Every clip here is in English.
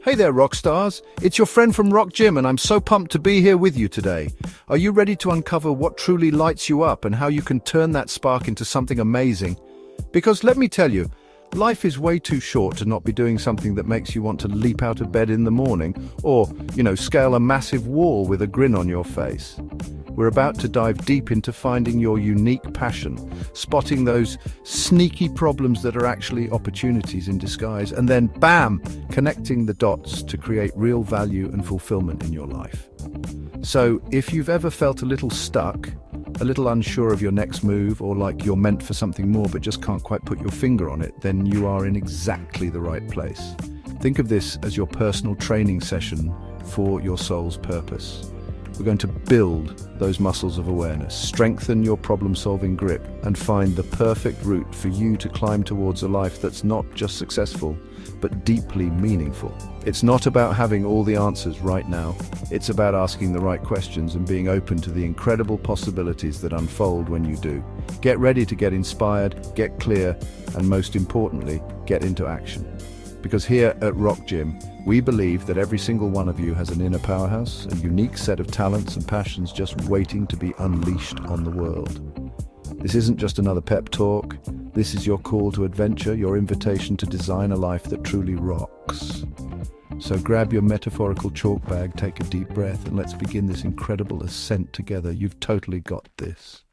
Hey there, rock stars. It's your friend from Rock Gym, and I'm so pumped to be here with you today. Are you ready to uncover what truly lights you up and how you can turn that spark into something amazing? Because let me tell you, life is way too short to not be doing something that makes you want to leap out of bed in the morning or, scale a massive wall with a grin on your face. We're about to dive deep into finding your unique passion, spotting those sneaky problems that are actually opportunities in disguise, and then, bam, connecting the dots to create real value and fulfillment in your life. So, if you've ever felt a little stuck, a little unsure of your next move, or like you're meant for something more but just can't quite put your finger on it, then you are in exactly the right place. Think of this as your personal training session for your soul's purpose. We're going to build those muscles of awareness, strengthen your problem-solving grip, and find the perfect route for you to climb towards a life that's not just successful, but deeply meaningful. It's not about having all the answers right now. It's about asking the right questions and being open to the incredible possibilities that unfold when you do. Get ready to get inspired, get clear, and most importantly, get into action. Because here at Rock Gym, we believe that every single one of you has an inner powerhouse, a unique set of talents and passions just waiting to be unleashed on the world. This isn't just another pep talk. This is your call to adventure, your invitation to design a life that truly rocks. So grab your metaphorical chalk bag, take a deep breath, and let's begin this incredible ascent together. You've totally got this.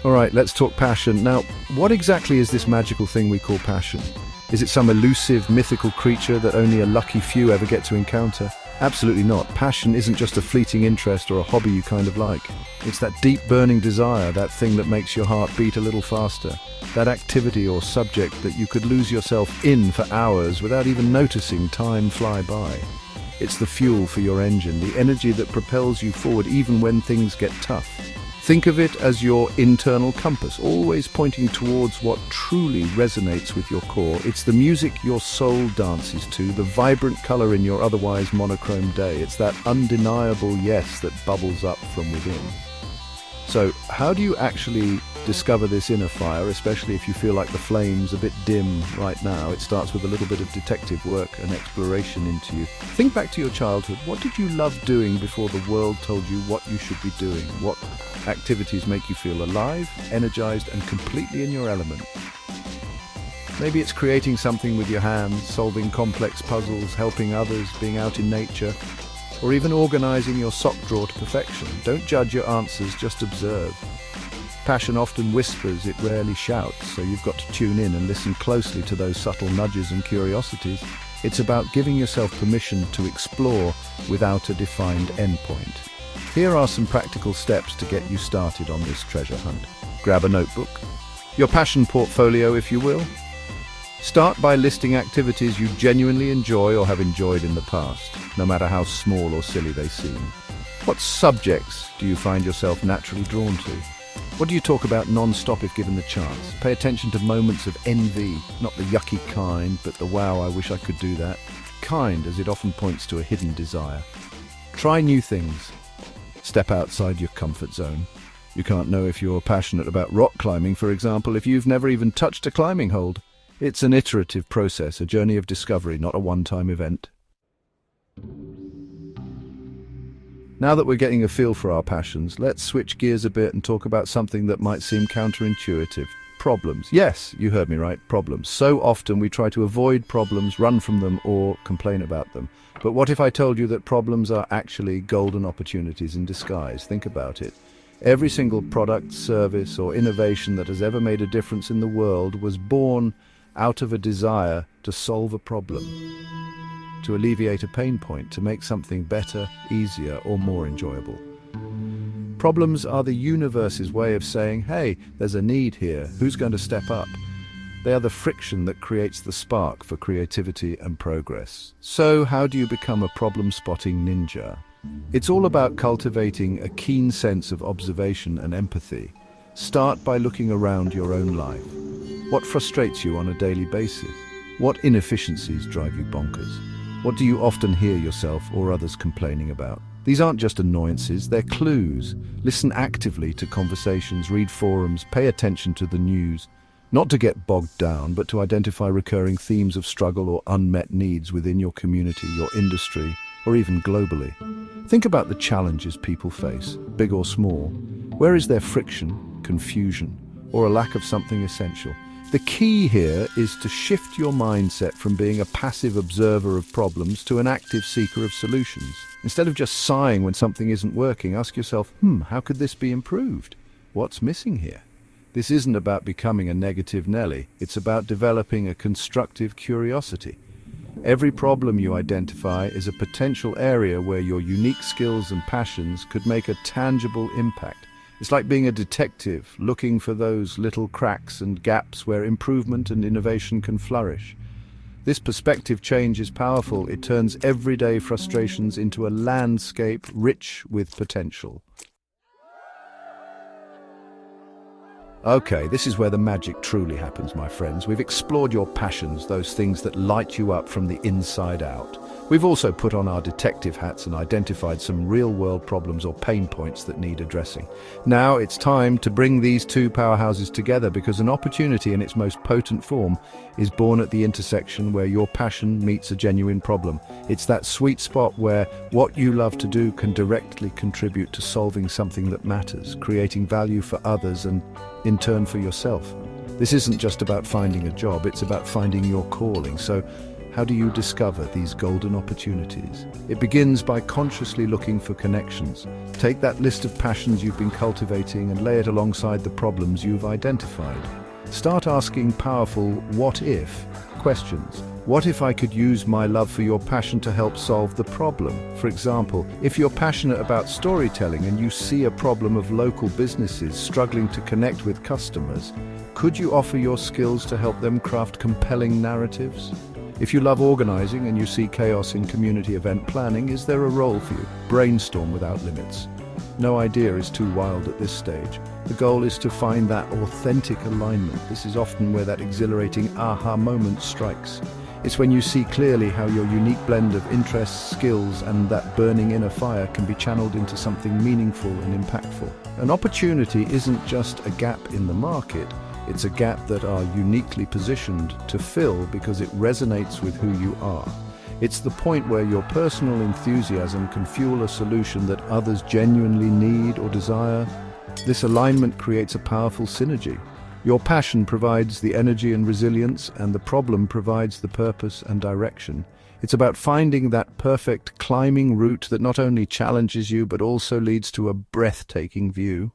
All right, let's talk passion. Now, what exactly is this magical thing we call passion? Is it some elusive, mythical creature that only a lucky few ever get to encounter? Absolutely not. Passion isn't just a fleeting interest or a hobby you kind of like. It's that deep burning desire, that thing that makes your heart beat a little faster. That activity or subject that you could lose yourself in for hours without even noticing time fly by. It's the fuel for your engine, the energy that propels you forward even when things get tough. Think of it as your internal compass, always pointing towards what truly resonates with your core. It's the music your soul dances to, the vibrant color in your otherwise monochrome day. It's that undeniable yes that bubbles up from within. So, how do you actually discover this inner fire, especially if you feel like the flame's a bit dim right now? It starts with a little bit of detective work and exploration into you. Think back to your childhood. What did you love doing before the world told you what you should be doing? What activities make you feel alive, energized, and completely in your element? Maybe it's creating something with your hands, solving complex puzzles, helping others, being out in nature, or even organizing your sock drawer to perfection. Don't judge your answers, just observe. Passion often whispers, it rarely shouts, so you've got to tune in and listen closely to those subtle nudges and curiosities. It's about giving yourself permission to explore without a defined endpoint. Here are some practical steps to get you started on this treasure hunt. Grab a notebook, your passion portfolio if you will. Start by listing activities you genuinely enjoy or have enjoyed in the past, no matter how small or silly they seem. What subjects do you find yourself naturally drawn to? What do you talk about non-stop if given the chance? Pay attention to moments of envy, not the yucky kind, but the wow, I wish I could do that. Kind, as it often points to a hidden desire. Try new things. Step outside your comfort zone. You can't know if you're passionate about rock climbing, for example, if you've never even touched a climbing hold. It's an iterative process, a journey of discovery, not a one-time event. Now that we're getting a feel for our passions, let's switch gears a bit and talk about something that might seem counterintuitive. Problems. Yes, you heard me right, problems. So often we try to avoid problems, run from them, or complain about them. But what if I told you that problems are actually golden opportunities in disguise? Think about it. Every single product, service, or innovation that has ever made a difference in the world was born out of a desire to solve a problem, to alleviate a pain point, to make something better, easier, or more enjoyable. Problems are the universe's way of saying, hey, there's a need here, who's going to step up? They are the friction that creates the spark for creativity and progress. So how do you become a problem-spotting ninja? It's all about cultivating a keen sense of observation and empathy. Start by looking around your own life. What frustrates you on a daily basis? What inefficiencies drive you bonkers? What do you often hear yourself or others complaining about? These aren't just annoyances, they're clues. Listen actively to conversations, read forums, pay attention to the news. Not to get bogged down, but to identify recurring themes of struggle or unmet needs within your community, your industry, or even globally. Think about the challenges people face, big or small. Where is there friction, confusion, or a lack of something essential? The key here is to shift your mindset from being a passive observer of problems to an active seeker of solutions. Instead of just sighing when something isn't working, ask yourself, how could this be improved? What's missing here? This isn't about becoming a negative Nelly, it's about developing a constructive curiosity. Every problem you identify is a potential area where your unique skills and passions could make a tangible impact. It's like being a detective, looking for those little cracks and gaps where improvement and innovation can flourish. This perspective change is powerful. It turns everyday frustrations into a landscape rich with potential. Okay, this is where the magic truly happens, my friends. We've explored your passions, those things that light you up from the inside out. We've also put on our detective hats and identified some real-world problems or pain points that need addressing. Now it's time to bring these two powerhouses together, because an opportunity in its most potent form is born at the intersection where your passion meets a genuine problem. It's that sweet spot where what you love to do can directly contribute to solving something that matters, creating value for others and, in turn, for yourself. This isn't just about finding a job, it's about finding your calling. So, how do you discover these golden opportunities? It begins by consciously looking for connections. Take that list of passions you've been cultivating and lay it alongside the problems you've identified. Start asking powerful what-if questions. What if I could use my love for your passion to help solve the problem? For example, if you're passionate about storytelling and you see a problem of local businesses struggling to connect with customers, could you offer your skills to help them craft compelling narratives? If you love organizing and you see chaos in community event planning, is there a role for you? Brainstorm without limits. No idea is too wild at this stage. The goal is to find that authentic alignment. This is often where that exhilarating aha moment strikes. It's when you see clearly how your unique blend of interests, skills, and that burning inner fire can be channeled into something meaningful and impactful. An opportunity isn't just a gap in the market. It's a gap that are uniquely positioned to fill because it resonates with who you are. It's the point where your personal enthusiasm can fuel a solution that others genuinely need or desire. This alignment creates a powerful synergy. Your passion provides the energy and resilience, and the problem provides the purpose and direction. It's about finding that perfect climbing route that not only challenges you but also leads to a breathtaking view.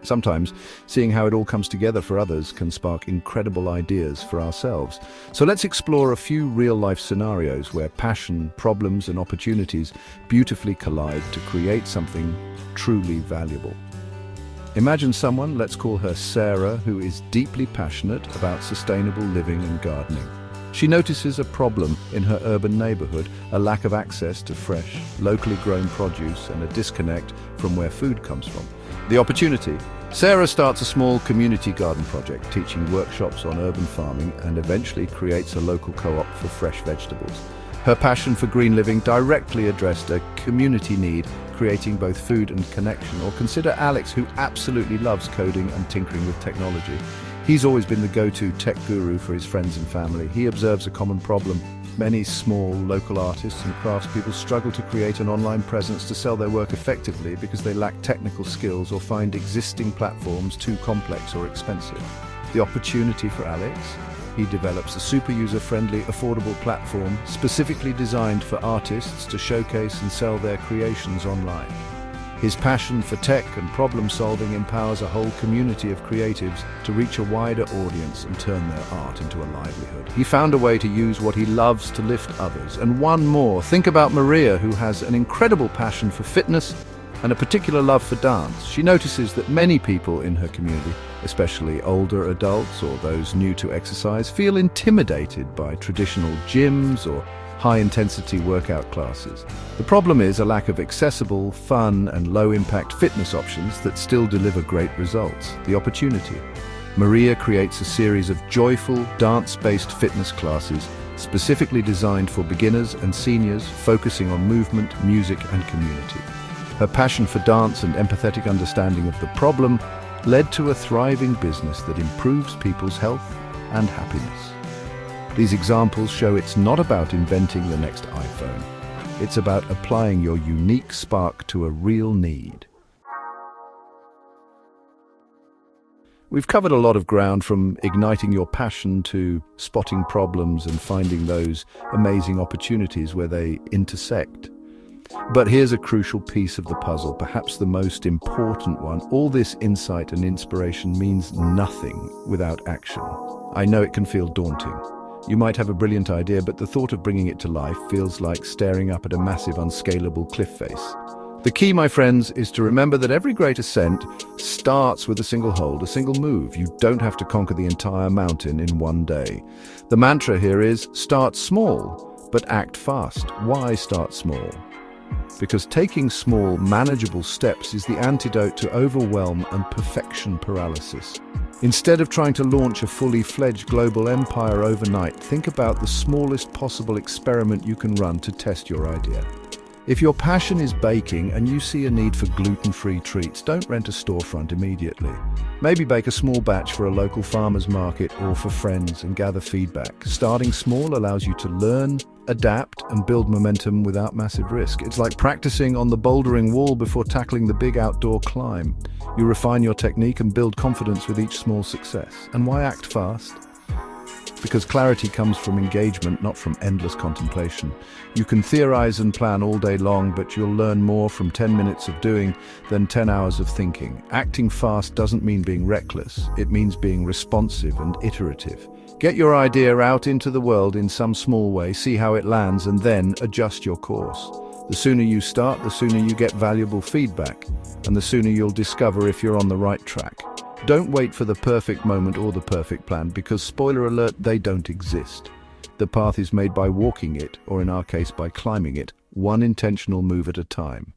Sometimes, seeing how it all comes together for others can spark incredible ideas for ourselves. So let's explore a few real-life scenarios where passion, problems, and opportunities beautifully collide to create something truly valuable. Imagine someone, let's call her Sarah, who is deeply passionate about sustainable living and gardening. She notices a problem in her urban neighborhood, a lack of access to fresh, locally grown produce and a disconnect from where food comes from. The opportunity. Sarah starts a small community garden project, teaching workshops on urban farming, and eventually creates a local co-op for fresh vegetables. Her passion for green living directly addressed a community need, creating both food and connection. Or consider Alex, who absolutely loves coding and tinkering with technology. He's always been the go-to tech guru for his friends and family. He observes a common problem. Many small local artists and craftspeople struggle to create an online presence to sell their work effectively because they lack technical skills or find existing platforms too complex or expensive. The opportunity for Alex? He develops a super user-friendly, affordable platform specifically designed for artists to showcase and sell their creations online. His passion for tech and problem-solving empowers a whole community of creatives to reach a wider audience and turn their art into a livelihood. He found a way to use what he loves to lift others. And one more, think about Maria, who has an incredible passion for fitness and a particular love for dance. She notices that many people in her community, especially older adults or those new to exercise, feel intimidated by traditional gyms or high-intensity workout classes. The problem is a lack of accessible, fun, and low-impact fitness options that still deliver great results. The opportunity. Maria creates a series of joyful, dance-based fitness classes specifically designed for beginners and seniors, focusing on movement, music, and community. Her passion for dance and empathetic understanding of the problem led to a thriving business that improves people's health and happiness. These examples show it's not about inventing the next iPhone. It's about applying your unique spark to a real need. We've covered a lot of ground, from igniting your passion to spotting problems and finding those amazing opportunities where they intersect. But here's a crucial piece of the puzzle, perhaps the most important one. All this insight and inspiration means nothing without action. I know it can feel daunting. You might have a brilliant idea, but the thought of bringing it to life feels like staring up at a massive, unscalable cliff face. The key, my friends, is to remember that every great ascent starts with a single hold, a single move. You don't have to conquer the entire mountain in one day. The mantra here is start small, but act fast. Why start small? Because taking small, manageable steps is the antidote to overwhelm and perfection paralysis. Instead of trying to launch a fully fledged global empire overnight, think about the smallest possible experiment you can run to test your idea. If your passion is baking and you see a need for gluten-free treats, don't rent a storefront immediately. Maybe bake a small batch for a local farmer's market or for friends and gather feedback. Starting small allows you to learn, adapt, and build momentum without massive risk. It's like practicing on the bouldering wall before tackling the big outdoor climb. You refine your technique and build confidence with each small success. And why act fast? Because clarity comes from engagement, not from endless contemplation. You can theorize and plan all day long, but you'll learn more from 10 minutes of doing than 10 hours of thinking. Acting fast doesn't mean being reckless. It means being responsive and iterative. Get your idea out into the world in some small way, see how it lands, and then adjust your course. The sooner you start, the sooner you get valuable feedback, and the sooner you'll discover if you're on the right track. Don't wait for the perfect moment or the perfect plan, because, spoiler alert, they don't exist. The path is made by walking it, or in our case by climbing it, one intentional move at a time.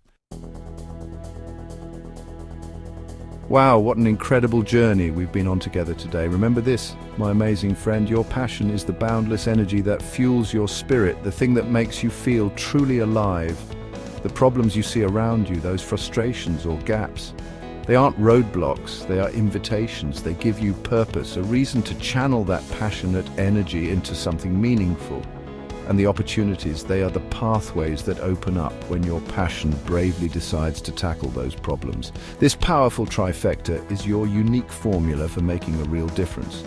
Wow, what an incredible journey we've been on together today. Remember this, my amazing friend, your passion is the boundless energy that fuels your spirit, the thing that makes you feel truly alive. The problems you see around you, those frustrations or gaps, they aren't roadblocks, they are invitations. They give you purpose, a reason to channel that passionate energy into something meaningful. And the opportunities, they are the pathways that open up when your passion bravely decides to tackle those problems. This powerful trifecta is your unique formula for making a real difference.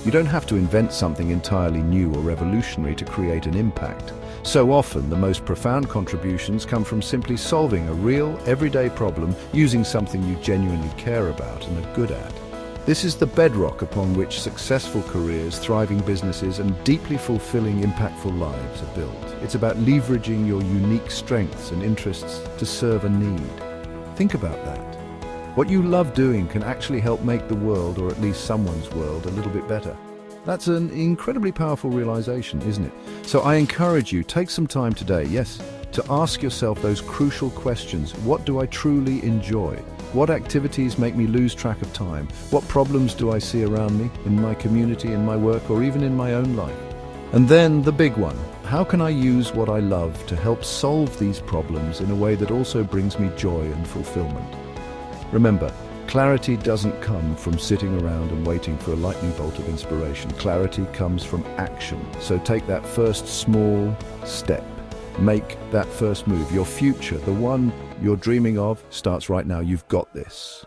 You don't have to invent something entirely new or revolutionary to create an impact. So often, the most profound contributions come from simply solving a real, everyday problem using something you genuinely care about and are good at. This is the bedrock upon which successful careers, thriving businesses, and deeply fulfilling, impactful lives are built. It's about leveraging your unique strengths and interests to serve a need. Think about that. What you love doing can actually help make the world, or at least someone's world, a little bit better. That's an incredibly powerful realization, isn't it? So I encourage you, take some time today, yes, to ask yourself those crucial questions. What do I truly enjoy? What activities make me lose track of time? What problems do I see around me, in my community, in my work, or even in my own life? And then the big one, how can I use what I love to help solve these problems in a way that also brings me joy and fulfillment? Remember, clarity doesn't come from sitting around and waiting for a lightning bolt of inspiration. Clarity comes from action. So take that first small step. Make that first move. Your future, the one you're dreaming of, starts right now. You've got this.